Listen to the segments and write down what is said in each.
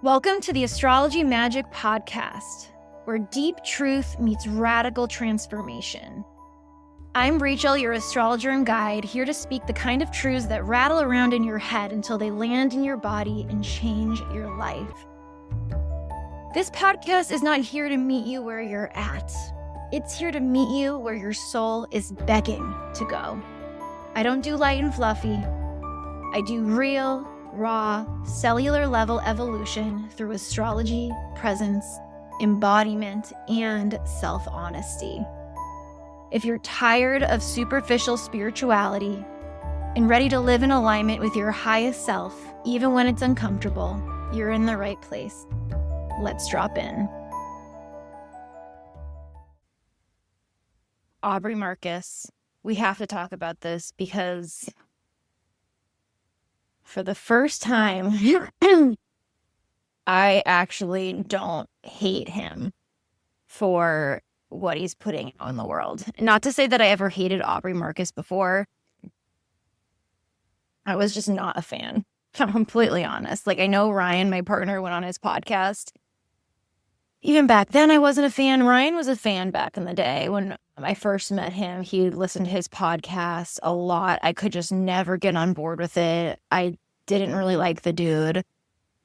Welcome to the Astrology Magic Podcast, where deep truth meets radical transformation. I'm Rachel, your astrologer and guide, here to speak the kind of truths that rattle around in your head until they land in your body and change your life. This podcast is not here to meet you where you're at. It's here to meet you where your soul is begging to go. I don't do light and fluffy. I do real, raw, cellular level evolution through astrology, presence, embodiment, and self-honesty. If you're tired of superficial spirituality and ready to live in alignment with your highest self, even when it's uncomfortable, you're in the right place. Let's drop in. Aubrey Marcus, we have to talk about this because for the first time, I actually don't hate him for what he's putting out in the world. Not to say that I ever hated Aubrey Marcus before. I was just not a fan, if I'm completely honest. Like, I know Ryan, my partner, went on his podcast. Even back then, I wasn't a fan. Ryan was a fan back in the day. When I first met him, he listened to his podcast a lot. I could just never get on board with it. I didn't really like the dude.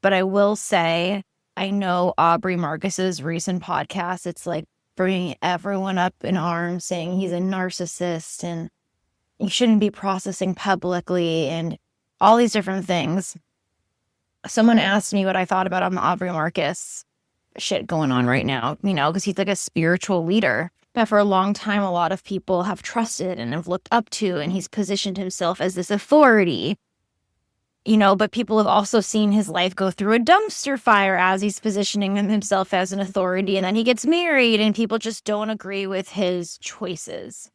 But I will say, I know Aubrey Marcus's recent podcast, it's like bringing everyone up in arms, saying he's a narcissist and he shouldn't be processing publicly and all these different things. Someone asked me what I thought about Aubrey Marcus shit going on right now, because he's like a spiritual leader that for a long time a lot of people have trusted and have looked up to, and he's positioned himself as this authority, but people have also seen his life go through a dumpster fire as he's positioning himself as an authority, and then he gets married and people just don't agree with his choices,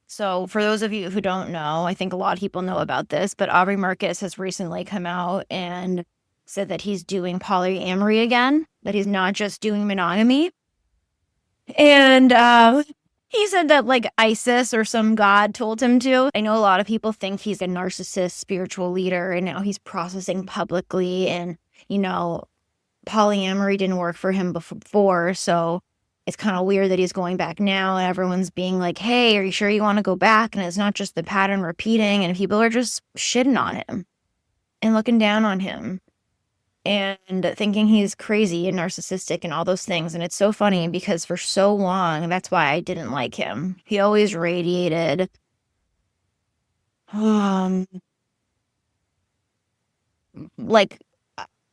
So for those of you who don't know, I think a lot of people know about this, but Aubrey Marcus has recently come out and said that he's doing polyamory again, that he's not just doing monogamy. And he said that like ISIS or some god told him to. I know a lot of people think he's a narcissist spiritual leader and now he's processing publicly, and, polyamory didn't work for him before. So it's kind of weird that he's going back now and everyone's being like, hey, are you sure you want to go back? And it's not just the pattern repeating, and people are just shitting on him and looking down on him and thinking he's crazy and narcissistic and all those things. And it's so funny because for so long, that's why I didn't like him. He always radiated like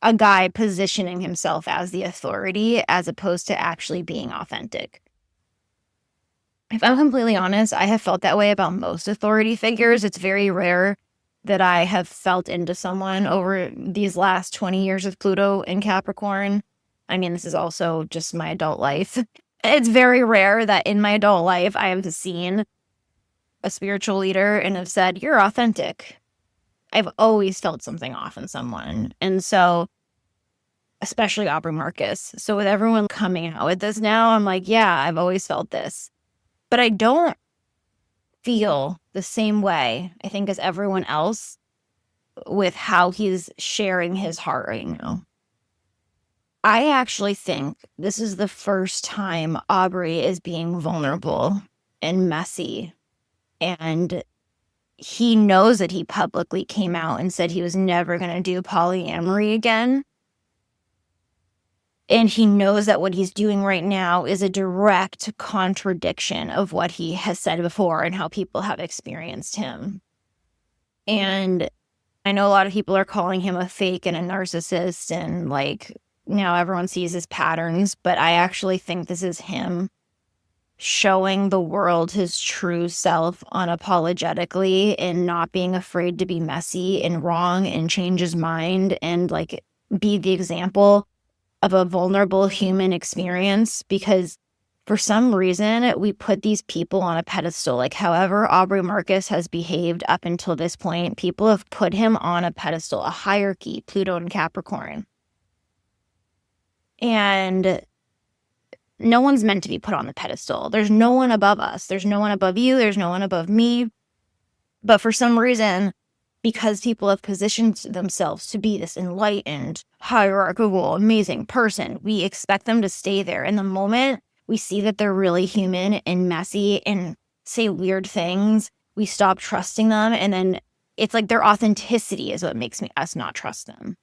a guy positioning himself as the authority as opposed to actually being authentic. If I'm completely honest, I have felt that way about most authority figures. It's very rare that I have felt into someone over these last 20 years of Pluto in Capricorn. I mean, this is also just my adult life. It's very rare that in my adult life I have seen a spiritual leader and have said, you're authentic. I've always felt something off in someone. And so, especially Aubrey Marcus. So with everyone coming out with this now, I'm like, yeah, I've always felt this. But I don't feel the same way, I think, as everyone else with how he's sharing his heart right now. I actually think this is the first time Aubrey is being vulnerable and messy. And he knows that he publicly came out and said he was never going to do polyamory again. And he knows that what he's doing right now is a direct contradiction of what he has said before and how people have experienced him. And I know a lot of people are calling him a fake and a narcissist, and like now everyone sees his patterns, but I actually think this is him showing the world his true self unapologetically and not being afraid to be messy and wrong and change his mind and like be the example of a vulnerable human experience, because for some reason we put these people on a pedestal. Like however Aubrey Marcus has behaved up until this point, people have put him on a pedestal, a hierarchy, Pluto and Capricorn. And no one's meant to be put on the pedestal. There's no one above us. There's no one above you. There's no one above me. But for some reason, because people have positioned themselves to be this enlightened, hierarchical, amazing person, we expect them to stay there. And the moment we see that they're really human and messy and say weird things, we stop trusting them. And then it's like their authenticity is what makes us not trust them.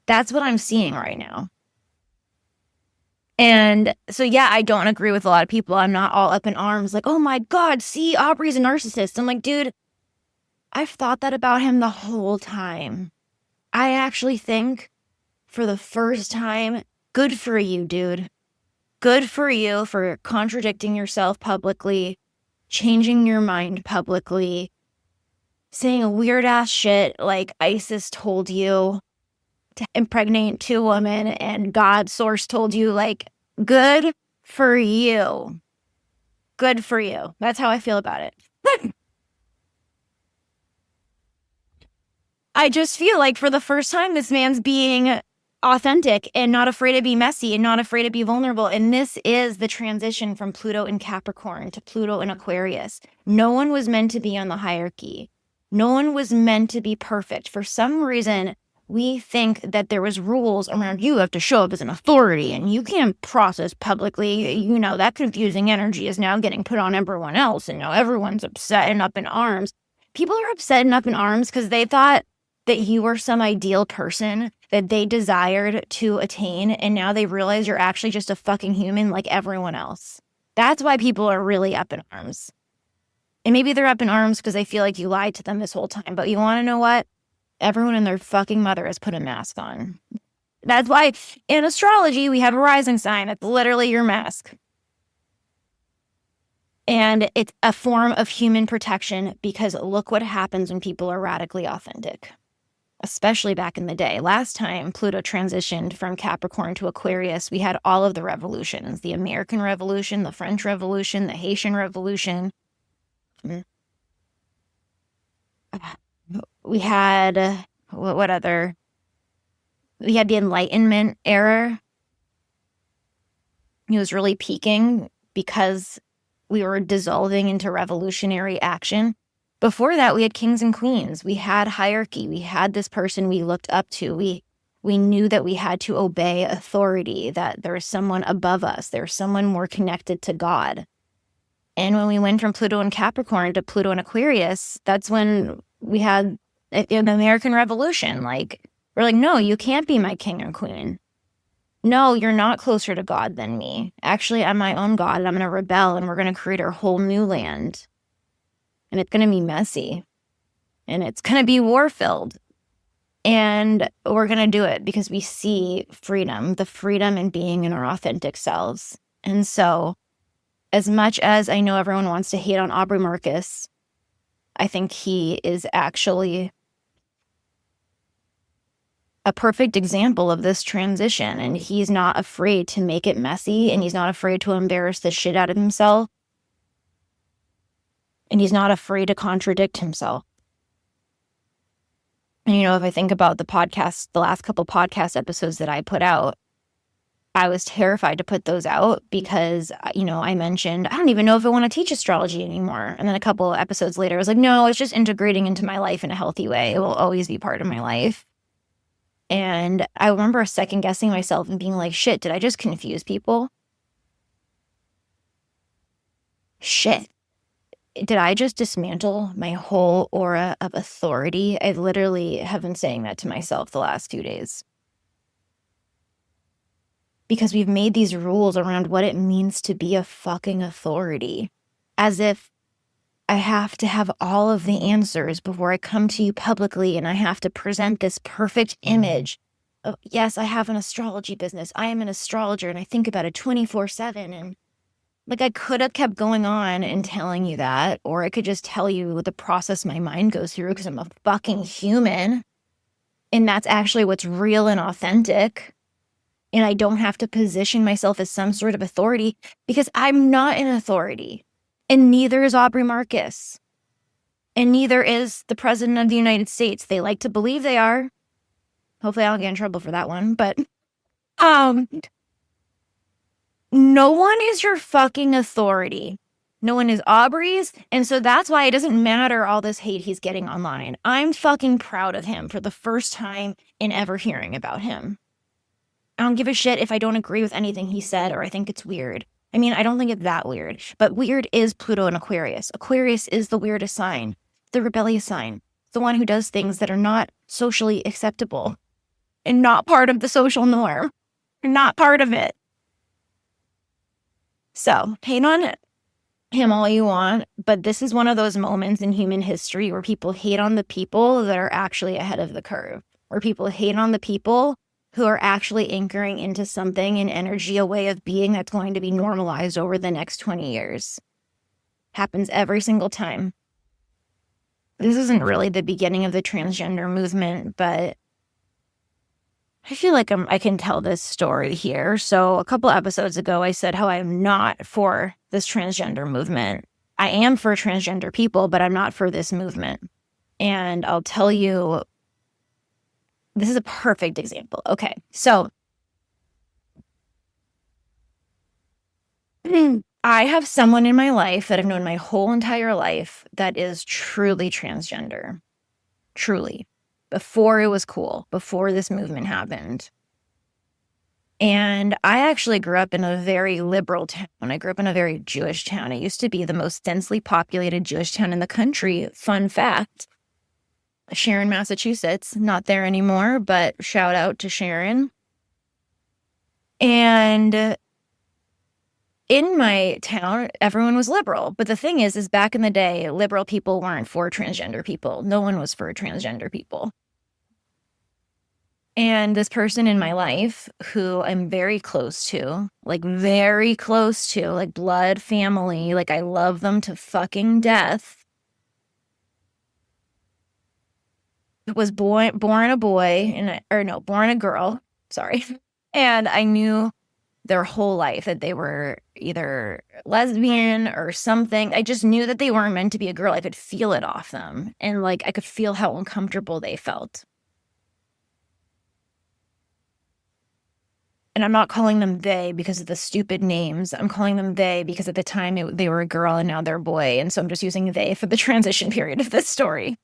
That's what I'm seeing right now. And so, yeah, I don't agree with a lot of people. I'm not all up in arms like, oh my God, see, Aubrey's a narcissist. I'm like, dude, I've thought that about him the whole time. I actually think for the first time, good for you, dude. Good for you for contradicting yourself publicly, changing your mind publicly, saying a weird ass shit like ISIS told you to impregnate 2 women and God's source told you. Like, good for you. Good for you. That's how I feel about it. I just feel like for the first time, this man's being authentic and not afraid to be messy and not afraid to be vulnerable. And this is the transition from Pluto in Capricorn to Pluto in Aquarius. No one was meant to be on the hierarchy. No one was meant to be perfect. For some reason, we think that there was rules around you have to show up as an authority and you can't process publicly. You know, that confusing energy is now getting put on everyone else. And now everyone's upset and up in arms. People are upset and up in arms because they thought that you were some ideal person that they desired to attain, and now they realize you're actually just a fucking human like everyone else. That's why people are really up in arms. And maybe they're up in arms because they feel like you lied to them this whole time. But you want to know what? Everyone and their fucking mother has put a mask on. That's why in astrology, we have a rising sign. It's literally your mask. And it's a form of human protection because look what happens when people are radically authentic. Especially back in the day. Last time Pluto transitioned from Capricorn to Aquarius, we had all of the revolutions, the American Revolution, the French Revolution, the Haitian Revolution. We had, what other? We had the Enlightenment era. It was really peaking because we were dissolving into revolutionary action. Before that, we had kings and queens. We had hierarchy. We had this person we looked up to. We knew that we had to obey authority, that there was someone above us. There was someone more connected to God. And when we went from Pluto and Capricorn to Pluto and Aquarius, that's when we had the American Revolution. Like, we're like, no, you can't be my king or queen. No, you're not closer to God than me. Actually, I'm my own God, and I'm going to rebel, and we're going to create our whole new land. And it's going to be messy. And it's going to be war-filled. And we're going to do it because we see freedom, the freedom in being in our authentic selves. And so, as much as I know everyone wants to hate on Aubrey Marcus, I think he is actually a perfect example of this transition. And he's not afraid to make it messy. And he's not afraid to embarrass the shit out of himself. And he's not afraid to contradict himself. And, you know, if I think about the podcast, the last couple podcast episodes that I put out, I was terrified to put those out because, you know, I mentioned, I don't even know if I want to teach astrology anymore. And then a couple episodes later, I was like, no, it's just integrating into my life in a healthy way. It will always be part of my life. And I remember second guessing myself and being like, shit, did I just confuse people? Shit. Did I just dismantle my whole aura of authority? I literally have been saying that to myself the last 2 days. Because we've made these rules around what it means to be a fucking authority. As if I have to have all of the answers before I come to you publicly and I have to present this perfect image of, yes, I have an astrology business. I am an astrologer and I think about it 24/7. And like, I could have kept going on and telling you that, or I could just tell you the process my mind goes through because I'm a fucking human. And that's actually what's real and authentic. And I don't have to position myself as some sort of authority because I'm not an authority. And neither is Aubrey Marcus. And neither is the President of the United States. They like to believe they are. Hopefully I don't get in trouble for that one. But no one is your fucking authority. No one is Aubrey's. And so that's why it doesn't matter all this hate he's getting online. I'm fucking proud of him for the first time in ever hearing about him. I don't give a shit if I don't agree with anything he said or I think it's weird. I mean, I don't think it's that weird, but weird is Pluto and Aquarius. Aquarius is the weirdest sign, the rebellious sign, the one who does things that are not socially acceptable and not part of the social norm, not part of it. So hate on him all you want, but this is one of those moments in human history where people hate on the people that are actually ahead of the curve, where people hate on the people who are actually anchoring into something, an energy, a way of being that's going to be normalized over the next 20 years. Happens every single time. This isn't really the beginning of the transgender movement, but I feel like I can tell this story here. So a couple episodes ago, I said how I'm not for this transgender movement. I am for transgender people, but I'm not for this movement. And I'll tell you, this is a perfect example. Okay, so I have someone in my life that I've known my whole entire life that is truly transgender. Truly. Before it was cool, before this movement happened. And I actually grew up in a very liberal town. I grew up in a very Jewish town. It used to be the most densely populated Jewish town in the country. Fun fact, Sharon, Massachusetts, not there anymore, but shout out to Sharon. And in my town, everyone was liberal. But the thing is back in the day, liberal people weren't for transgender people. No one was for transgender people. And this person in my life who I'm very close to, like blood family, like I love them to fucking death, was born a boy, born a girl, sorry. And I knew their whole life that they were either lesbian or something. I just knew that they weren't meant to be a girl. I could feel it off them. And like, I could feel how uncomfortable they felt. And I'm not calling them they because of the stupid names. I'm calling them they because at the time they were a girl and now they're a boy. And so I'm just using they for the transition period of this story.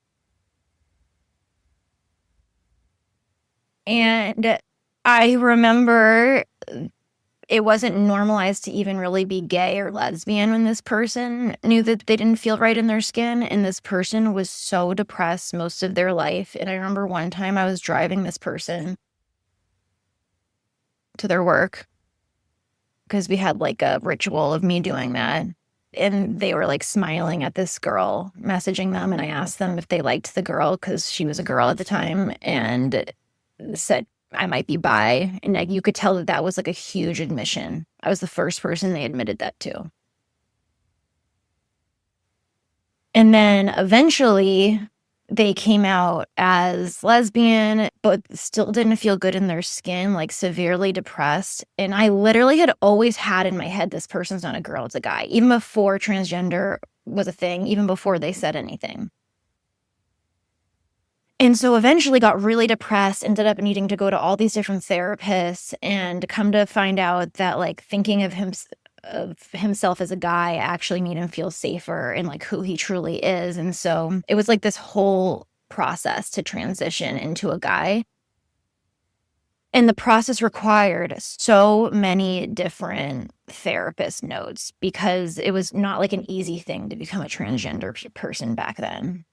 And I remember it wasn't normalized to even really be gay or lesbian when this person knew that they didn't feel right in their skin. And this person was so depressed most of their life. And I remember one time I was driving this person to their work because we had like a ritual of me doing that. And they were like smiling at this girl, messaging them. And I asked them if they liked the girl because she was a girl at the time and said I might be bi. And like, you could tell that was like a huge admission. I was the first person they admitted that to. And then eventually they came out as lesbian, but still didn't feel good in their skin, like severely depressed. And I literally had always had in my head, this person's not a girl, it's a guy, even before transgender was a thing, even before they said anything. And so eventually got really depressed, ended up needing to go to all these different therapists and come to find out that like thinking of himself as a guy actually made him feel safer in like who he truly is. And so it was like this whole process to transition into a guy. And the process required so many different therapist notes because it was not like an easy thing to become a transgender person back then.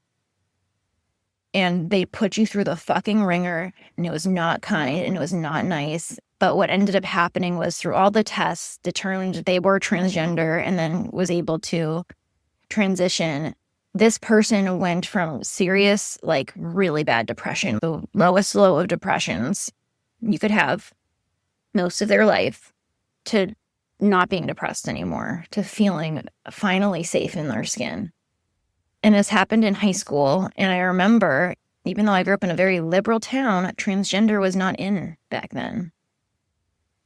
And they put you through the fucking ringer, and it was not kind and it was not nice. But what ended up happening was through all the tests, determined they were transgender and then was able to transition. This person went from serious, like really bad depression, the lowest low of depressions you could have most of their life, to not being depressed anymore, to feeling finally safe in their skin. And this happened in high school. And I remember, even though I grew up in a very liberal town, transgender was not in back then.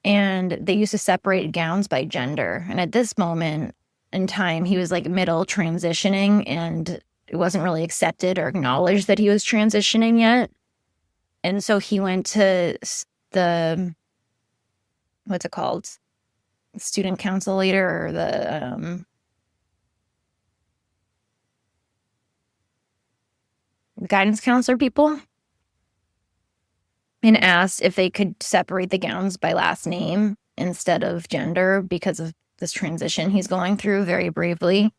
And they used to separate gowns by gender. And at this moment in time, he was like middle transitioning and it wasn't really accepted or acknowledged that he was transitioning yet. And so he went to the, what's it called? Student council leader or the, guidance counselor people and asked if they could separate the gowns by last name instead of gender because of this transition he's going through very bravely.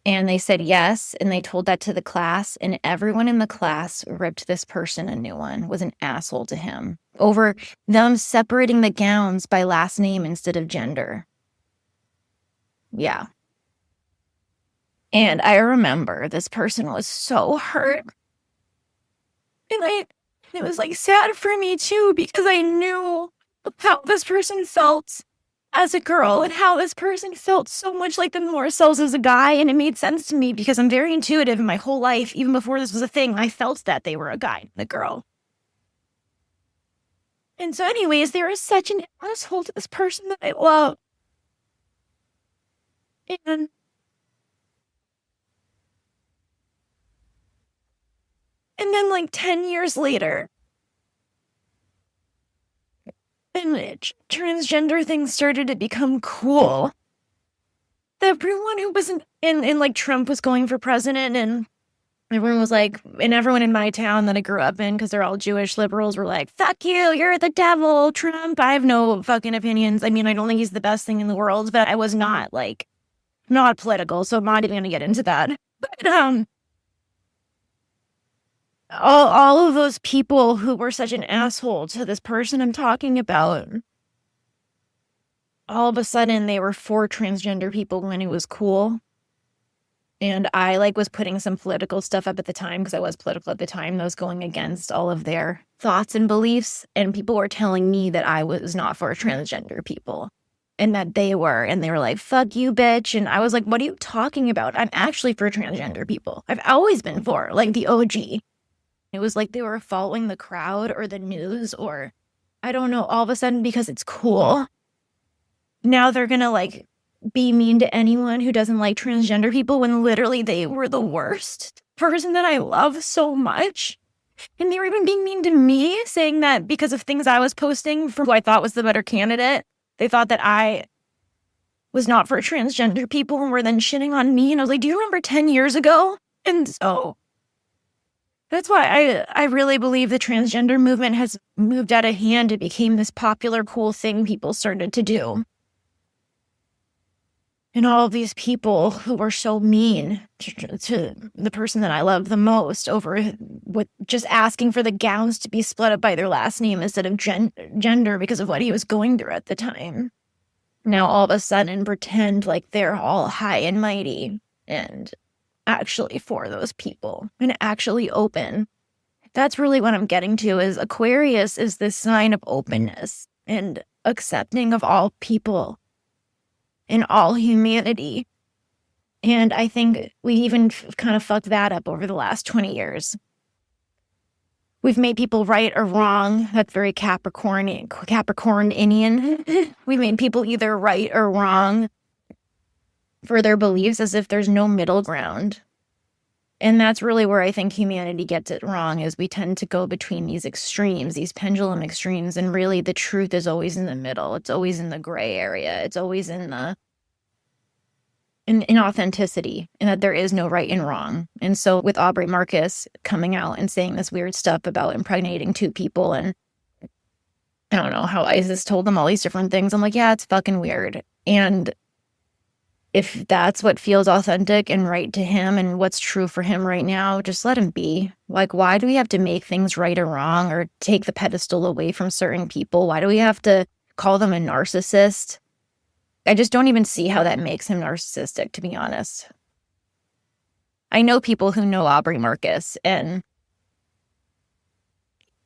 And they said yes, and they told that to the class, and everyone in the class ripped this person a new one, was an asshole to him, over them separating the gowns by last name instead of gender. Yeah. And I remember this person was so hurt. And it was like sad for me too, because I knew how this person felt as a girl and how this person felt so much like themselves as a guy. And it made sense to me because I'm very intuitive in my whole life. Even before this was a thing, I felt that they were a guy and a girl. And so anyways, they were such an asshole to this person that I love. And then like 10 years later, and transgender things started to become cool. Everyone who was in like Trump was going for president, and everyone was like, and everyone in my town that I grew up in, because they're all Jewish liberals, were like, fuck you, you're the devil, Trump. I have no fucking opinions. I mean, I don't think he's the best thing in the world, but I was not political, so I'm not even gonna get into that. But all of those people who were such an asshole to this person I'm talking about, all of a sudden they were for transgender people when it was cool. And I was putting some political stuff up at the time, because I was political at the time, that was going against all of their thoughts and beliefs. And people were telling me that I was not for transgender people and that they were. And they were like, fuck you, bitch. And I was like, what are you talking about? I'm actually for transgender people. I've always been for, the OG. It was like they were following the crowd or the news, or I don't know, all of a sudden, because it's cool, now they're gonna be mean to anyone who doesn't like transgender people, when literally they were the worst person that I love so much. And they were even being mean to me, saying that because of things I was posting for who I thought was the better candidate, they thought that I was not for transgender people and were then shitting on me. And I was like, do you remember 10 years ago? And so that's why I really believe the transgender movement has moved out of hand. It became this popular, cool thing people started to do. And all of these people who were so mean to the person that I love the most over just asking for the gowns to be split up by their last name instead of gender because of what he was going through at the time, now all of a sudden pretend like they're all high and mighty and actually for those people and actually open. That's really what I'm getting to, is Aquarius is this sign of openness and accepting of all people and all humanity. And I think we even kind of fucked that up over the last 20 years. We've made people right or wrong. That's very Capricornian. We made people either right or wrong for their beliefs, as if there's no middle ground. And that's really where I think humanity gets it wrong, is we tend to go between these extremes, these pendulum extremes, and really the truth is always in the middle. It's always in the gray area. It's always in authenticity, and that there is no right and wrong. And so with Aubrey Marcus coming out and saying this weird stuff about impregnating 2 people, and I don't know how ISIS told them all these different things, I'm like, yeah, it's fucking weird. And if that's what feels authentic and right to him and what's true for him right now, just let him be. Why do we have to make things right or wrong, or take the pedestal away from certain people? Why do we have to call them a narcissist? I just don't even see how that makes him narcissistic, to be honest. I know people who know Aubrey Marcus, and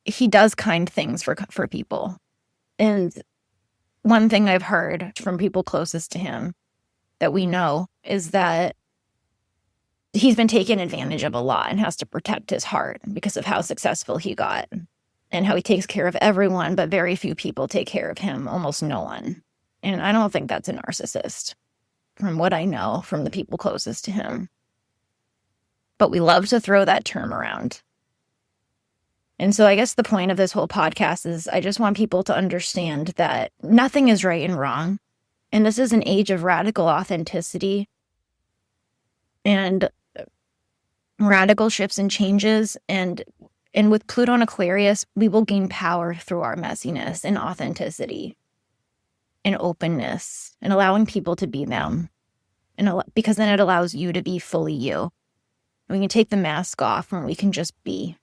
he does kind things for people. And one thing I've heard from people closest to him that we know is that he's been taken advantage of a lot and has to protect his heart because of how successful he got and how he takes care of everyone, but very few people take care of him, almost no one. And I don't think that's a narcissist, from what I know from the people closest to him. But we love to throw that term around. And so I guess the point of this whole podcast is I just want people to understand that nothing is right and wrong. And this is an age of radical authenticity. And radical shifts and changes. And with Pluto and Aquarius, we will gain power through our messiness and authenticity and openness and allowing people to be them. And because then it allows you to be fully you. We can take the mask off and we can just be.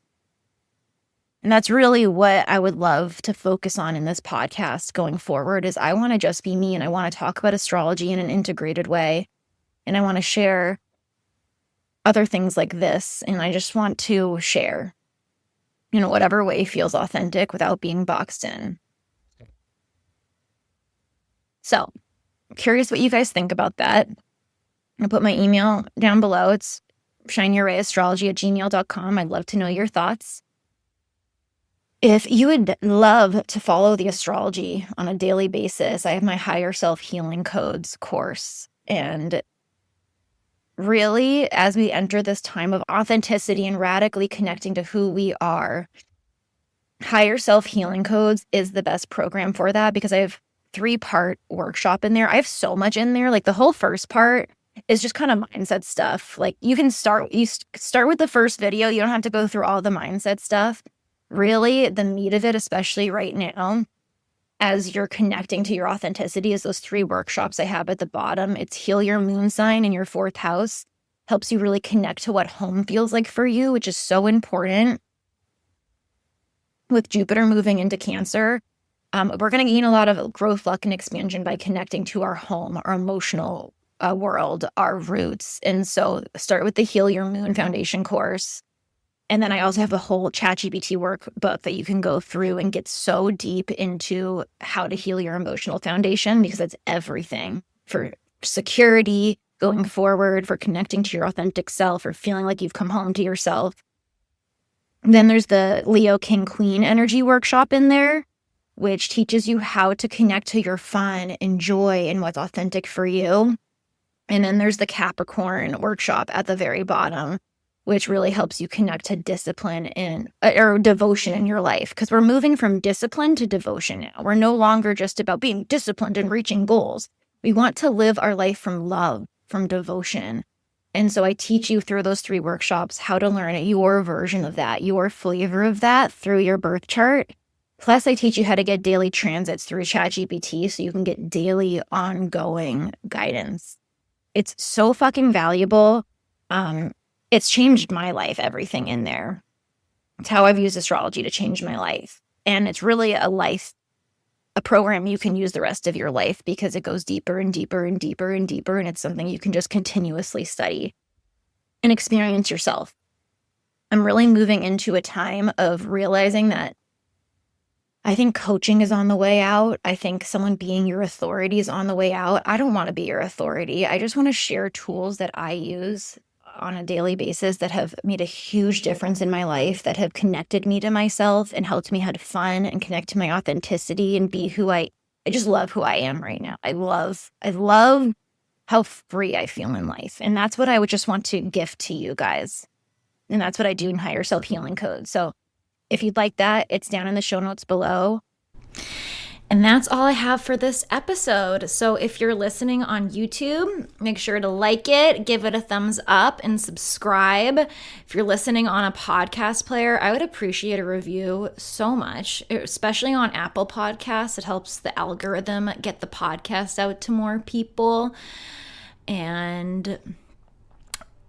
And that's really what I would love to focus on in this podcast going forward is I want to just be me, and I want to talk about astrology in an integrated way. And I want to share other things like this. And I just want to share, whatever way feels authentic without being boxed in. So, I'm curious what you guys think about that. I'll put my email down below. It's shinyyourrayastrology@gmail.com. I'd love to know your thoughts. If you would love to follow the astrology on a daily basis, I have my Higher Self Healing Codes course. And really, as we enter this time of authenticity and radically connecting to who we are, Higher Self Healing Codes is the best program for that because I have 3-part workshop in there. I have so much in there. Like the whole first part is just kind of mindset stuff. Like you start with the first video. You don't have to go through all the mindset stuff. Really, the meat of it, especially right now, as you're connecting to your authenticity, is those 3 workshops I have at the bottom. It's Heal Your Moon Sign in your 4th house. Helps you really connect to what home feels like for you, which is so important. With Jupiter moving into Cancer, we're going to gain a lot of growth, luck, and expansion by connecting to our home, our emotional world, our roots. And so start with the Heal Your Moon Foundation course. And then I also have a whole ChatGPT workbook that you can go through and get so deep into how to heal your emotional foundation, because that's everything for security going forward, for connecting to your authentic self, or feeling like you've come home to yourself. Then there's the Leo King Queen energy workshop in there, which teaches you how to connect to your fun and joy and what's authentic for you. And then there's the Capricorn workshop at the very bottom, which really helps you connect to discipline or devotion in your life. Because we're moving from discipline to devotion now. We're no longer just about being disciplined and reaching goals. We want to live our life from love, from devotion. And so I teach you through those 3 workshops how to learn your version of that, your flavor of that through your birth chart. Plus, I teach you how to get daily transits through ChatGPT so you can get daily ongoing guidance. It's so fucking valuable. It's changed my life, everything in there. It's how I've used astrology to change my life. And it's really a program you can use the rest of your life because it goes deeper and deeper and deeper and deeper. And it's something you can just continuously study and experience yourself. I'm really moving into a time of realizing that I think coaching is on the way out. I think someone being your authority is on the way out. I don't want to be your authority. I just want to share tools that I use on a daily basis that have made a huge difference in my life, that have connected me to myself and helped me have fun and connect to my authenticity and be who I just love who I am right now. I love how free I feel in life. And that's what I would just want to gift to you guys. And that's what I do in Higher Self Healing Code. So if you'd like that, it's down in the show notes below. And that's all I have for this episode. So if you're listening on YouTube, make sure to like it, give it a thumbs up, and subscribe. If you're listening on a podcast player, I would appreciate a review so much, especially on Apple Podcasts. It helps the algorithm get the podcast out to more people. And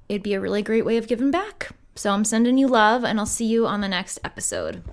it'd be a really great way of giving back. So I'm sending you love, and I'll see you on the next episode.